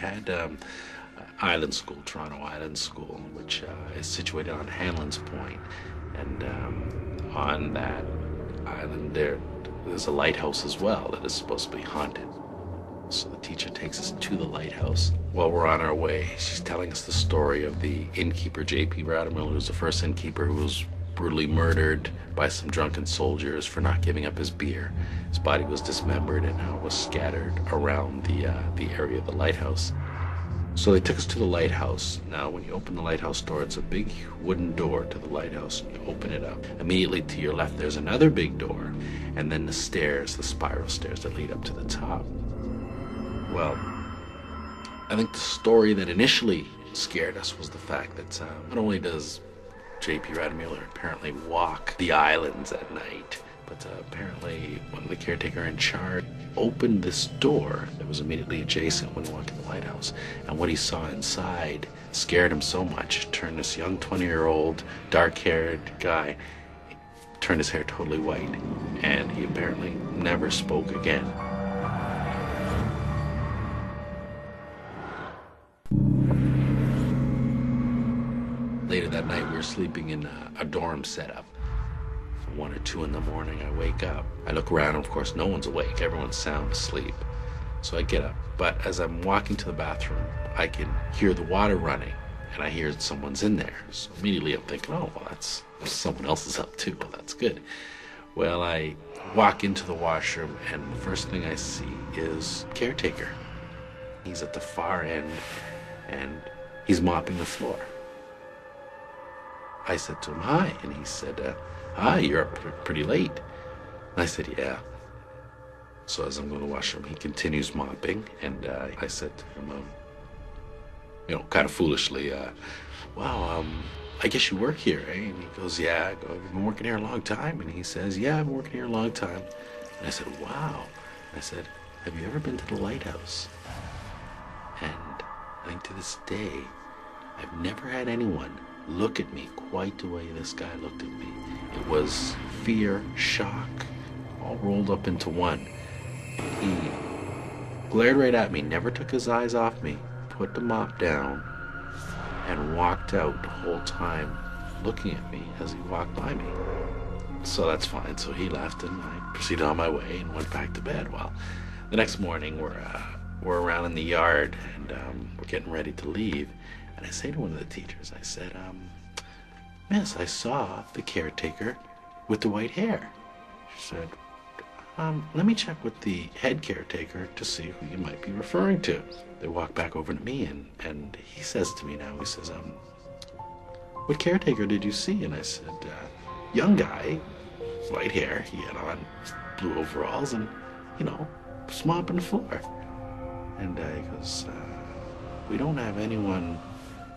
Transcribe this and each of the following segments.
had Island School, Toronto Island School, which is situated on Hanlon's Point. And on that island there's a lighthouse as well that is supposed to be haunted. So the teacher takes us to the lighthouse. While we're on our way, she's telling us the story of the innkeeper, J.P. Radamiller, who was the first innkeeper who was brutally murdered by some drunken soldiers for not giving up his beer. His body was dismembered and was scattered around the area of the lighthouse. So they took us to the lighthouse. Now, when you open the lighthouse door, it's a big wooden door to the lighthouse, and you open it up. Immediately to your left, there's another big door, and then the stairs, the spiral stairs that lead up to the top. Well, I think the story that initially scared us was the fact that not only does J.P. Radamiller apparently walk the islands at night, but apparently when the caretaker in charge opened this door that was immediately adjacent when he walked in the lighthouse, and what he saw inside scared him so much, turned this young 20-year-old, dark-haired guy, turned his hair totally white, and he apparently never spoke again. Later that night, we were sleeping in a dorm setup. 1 or 2 in the morning, I wake up. I look around, and of course, no one's awake. Everyone's sound asleep. So I get up. But as I'm walking to the bathroom, I can hear the water running, and I hear someone's in there. So immediately I'm thinking, oh, well, that's someone else is up too. Well, that's good. Well, I walk into the washroom, and the first thing I see is caretaker. He's at the far end, and he's mopping the floor. I said to him, hi, and he said, hi, you're up pretty late. And I said, yeah. So as I'm going to the washroom, he continues mopping, and I said to him, kind of foolishly, wow, I guess you work here, eh? And he goes, yeah. I go, have you been working here a long time? And he says, yeah, I've been working here a long time. And I said, wow. And I said, have you ever been to the lighthouse? And I think to this day, I've never had anyone look at me quite the way this guy looked at me. It was fear, shock, all rolled up into one. He glared right at me, never took his eyes off me, put the mop down, and walked out the whole time looking at me as he walked by me. So that's fine. So he left, and I proceeded on my way and went back to bed. Well, the next morning we're around in the yard, and we're getting ready to leave. And I say to one of the teachers, I said, Miss, I saw the caretaker with the white hair. She said, let me check with the head caretaker to see who you might be referring to. They walk back over to me, and he says to me now, he says, what caretaker did you see? And I said, young guy, white hair, he had on blue overalls, and, just mopping the floor. And he goes, we don't have anyone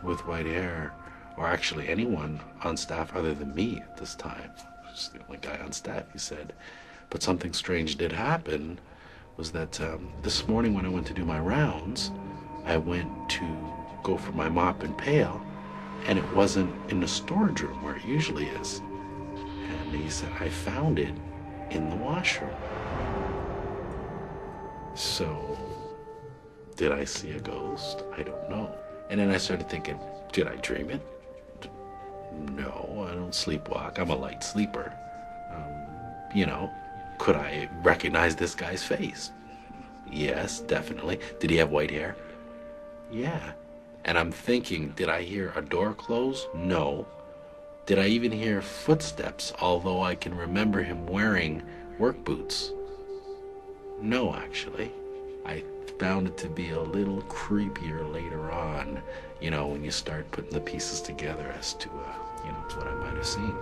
with white hair, or actually anyone on staff other than me at this time. I was the only guy on staff, he said. But something strange did happen, was that this morning when I went to do my rounds, I went to go for my mop and pail, and it wasn't in the storage room where it usually is. And he said, I found it in the washroom. So, did I see a ghost? I don't know. And then I started thinking, did I dream it? No, I don't sleepwalk. I'm a light sleeper. Could I recognize this guy's face? Yes, definitely. Did he have white hair? Yeah. And I'm thinking, did I hear a door close? No. Did I even hear footsteps, although I can remember him wearing work boots? No, actually. I found it to be a little creepier later on, when you start putting the pieces together as to, to what I might have seen.